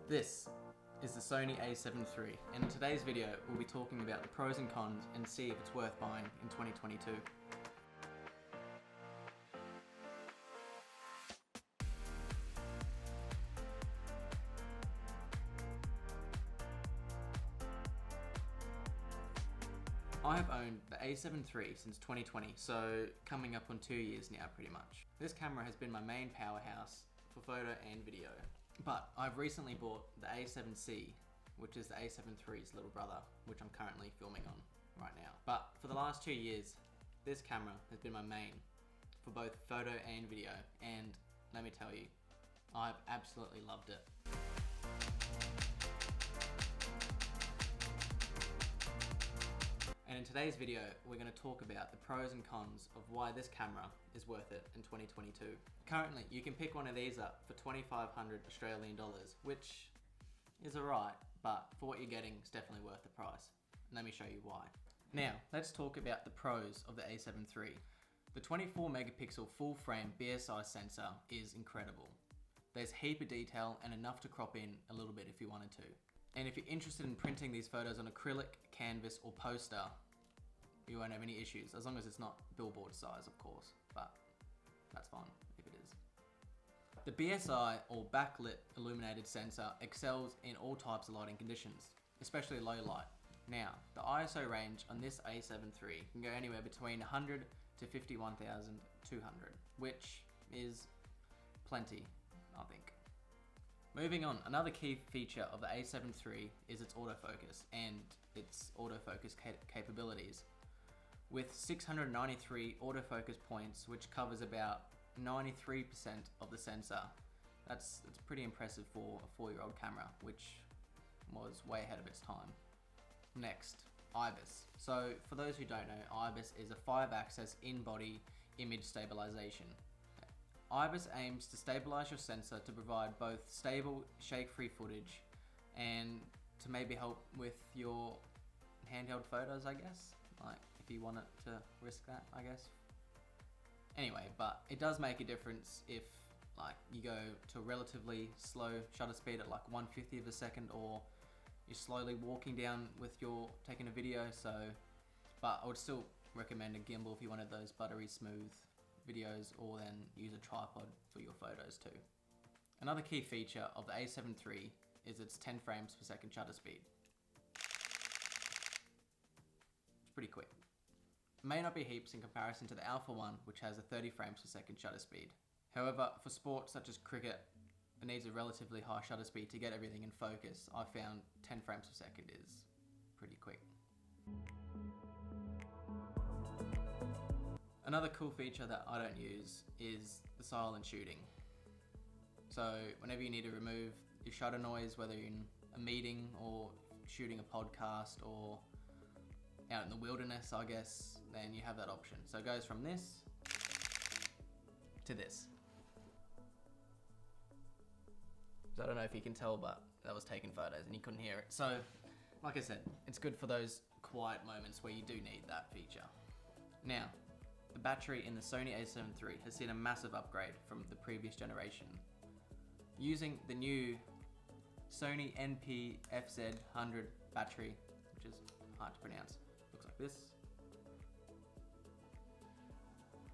This is the Sony A7 III, and in today's video we'll be talking about the pros and cons and see if it's worth buying in 2022. I have owned the A7 III since 2020, so coming up on 2 years now pretty much. This camera has been my main powerhouse for photo and video. But I've recently bought the A7C, which is the A7 III's little brother, which I'm currently filming on right now. But for the last 2 years, this camera has been my main for both photo and video, and let me tell you, I've absolutely loved it. And in today's video, we're going to talk about the pros and cons of why this camera is worth it in 2022. Currently, you can pick one of these up for 2,500 Australian dollars, which is alright, but for what you're getting, it's definitely worth the price. And let me show you why. Now, let's talk about the pros of the A7 III. The 24 megapixel full frame BSI sensor is incredible. There's a heap of detail and enough to crop in a little bit if you wanted to. And if you're interested in printing these photos on acrylic, canvas, or poster, you won't have any issues, as long as it's not billboard size, of course, but that's fine if it is. The BSI, or backlit illuminated sensor, excels in all types of lighting conditions, especially low light. Now, the ISO range on this A7 III can go anywhere between 100 to 51,200, which is plenty, I think. Moving on, another key feature of the A7 III is its autofocus and its autofocus capabilities. With 693 autofocus points, which covers about 93% of the sensor, that's pretty impressive for a 4-year-old camera, which was way ahead of its time. Next, Ibis. So for those who don't know, Ibis is a 5-axis in-body image stabilization. Ibis aims to stabilize your sensor to provide both stable, shake-free footage and to maybe help with your handheld photos, I guess. Like, if you want it to risk that, I guess. Anyway, but it does make a difference if like you go to a relatively slow shutter speed at like 1/50 of a second, or you're slowly walking down with your taking a video. So, but I would still recommend a gimbal if you wanted those buttery smooth videos, or then use a tripod for your photos too. Another key feature of the A7 III is its 10 frames per second shutter speed. It's pretty quick. It may not be heaps in comparison to the Alpha one, which has a 30 frames per second shutter speed. However, for sports such as cricket, it needs a relatively high shutter speed to get everything in focus. I found 10 frames per second is pretty quick. Another cool feature that I don't use is the silent shooting. So whenever you need to remove your shutter noise, whether you're in a meeting or shooting a podcast or out in the wilderness, I guess, then you have that option. So it goes from this to this. So I don't know if you can tell, but that was taking photos and you couldn't hear it. So like I said, it's good for those quiet moments where you do need that feature. Now, the battery in the Sony A7 III has seen a massive upgrade from the previous generation. Using the new Sony NP-FZ100 battery, which is hard to pronounce, looks like this.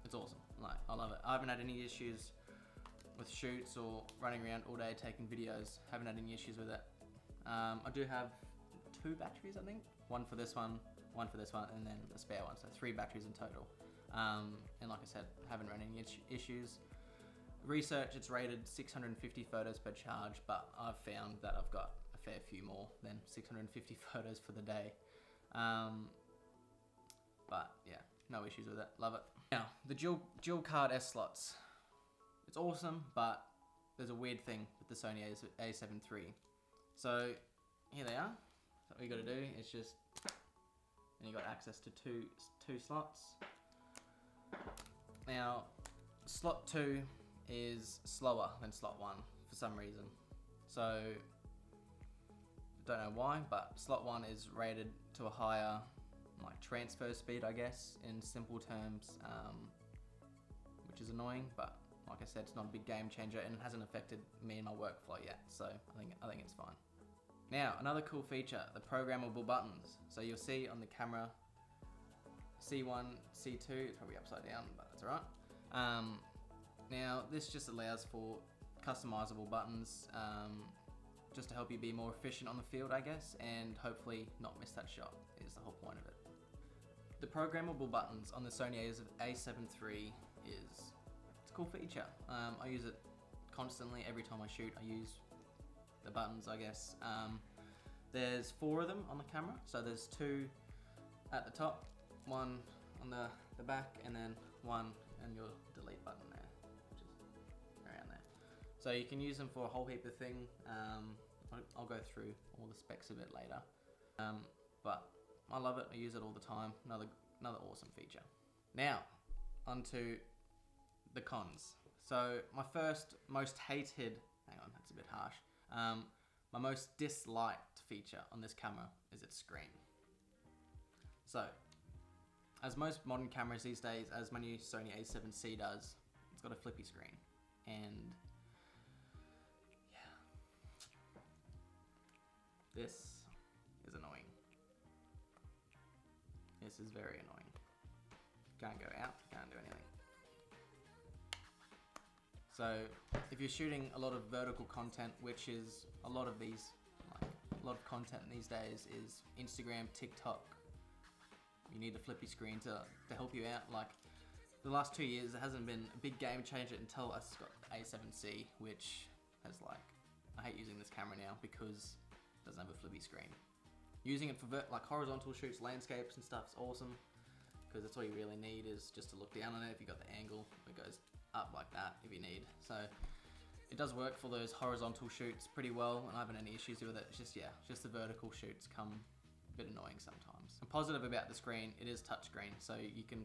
It's awesome, like, I love it. I haven't had any issues with shoots or running around all day taking videos. Haven't had any issues with it. I do have 2 batteries, I think. One for this one, and then a spare one, so 3 batteries in total. And like I said, haven't run any issues. Research, it's rated 650 photos per charge, but I've found that I've got a fair few more than 650 photos for the day. But yeah, no issues with it, love it. Now, the dual card S slots. It's awesome, but there's a weird thing with the Sony A7 III. So here they are. So what you gotta do is just, and you got access to two slots. Now, slot 2 is slower than slot 1 for some reason. So, don't know why, but slot 1 is rated to a higher like transfer speed, I guess, in simple terms, which is annoying, but like I said, it's not a big game changer, and it hasn't affected me and my workflow yet. So I think it's fine. Now, another cool feature, the programmable buttons. So you'll see on the camera, C1, C2, it's probably upside down, but that's alright. Now, this just allows for customizable buttons, just to help you be more efficient on the field, I guess, and hopefully not miss that shot, is the whole point of it. The programmable buttons on the Sony A7iii it's a cool feature. I use it constantly. Every time I shoot, I use the buttons, I guess. There's 4 of them on the camera, so there's 2 at the top, 1 on the back, and then 1 and your delete button there, which is around there. So you can use them for a whole heap of things. I'll go through all the specs a bit later, but I love it. I use it all the time. Another awesome feature. Now, onto the cons. So my first most hated, hang on, that's a bit harsh. My most disliked feature on this camera is its screen. So, as most modern cameras these days, as my new Sony A7C does, it's got a flippy screen. And yeah, this is annoying. This is very annoying. Can't go out, can't do anything. So if you're shooting a lot of vertical content, which is a lot of content these days is Instagram, TikTok, you need a flippy screen to help you out. Like the last 2 years, there hasn't been a big game changer until I got the A7C, which has I hate using this camera now because it doesn't have a flippy screen. Using it for horizontal shoots, landscapes and stuff is awesome, because that's all you really need is just to look down on it. If you got the angle, it goes up like that if you need. So it does work for those horizontal shoots pretty well, and I haven't any issues with it. It's just the vertical shoots come a bit annoying sometimes. I'm positive about the screen. It is touchscreen, so you can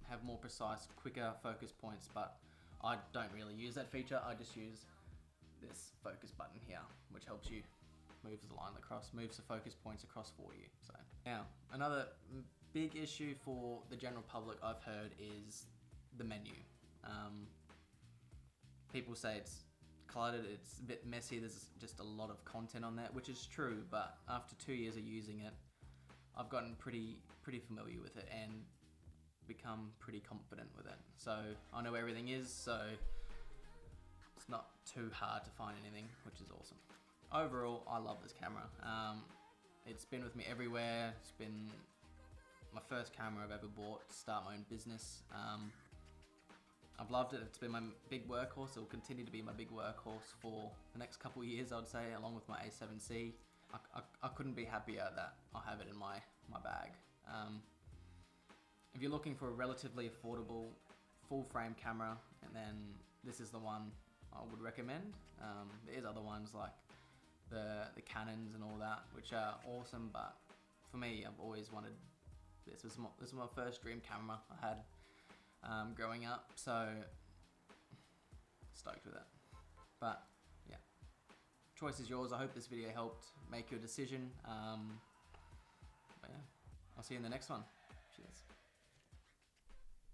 have more precise, quicker focus points, but I don't really use that feature. I just use this focus button here, which helps you moves the line across, moves the focus points across for you. So now, another big issue for the general public I've heard is the menu. People say it's cluttered, it's a bit messy, there's just a lot of content on there, which is true, but after 2 years of using it, I've gotten pretty familiar with it and become pretty confident with it. So I know where everything is, so it's not too hard to find anything, which is awesome. Overall, I love this camera. It's been with me everywhere. It's been my first camera I've ever bought to start my own business. I've loved it. It's been my big workhorse. It will continue to be my big workhorse for the next couple of years, I'd say, along with my A7C. I couldn't be happier that I have it in my bag. If you're looking for a relatively affordable full frame camera, and then this is the one I would recommend. There's other ones like the Canons and all that, which are awesome, but for me, I've always wanted this. This was my first dream camera I had growing up, so stoked with it. But yeah, choice is yours. I hope this video helped make your decision. But yeah, I'll see you in the next one. Cheers.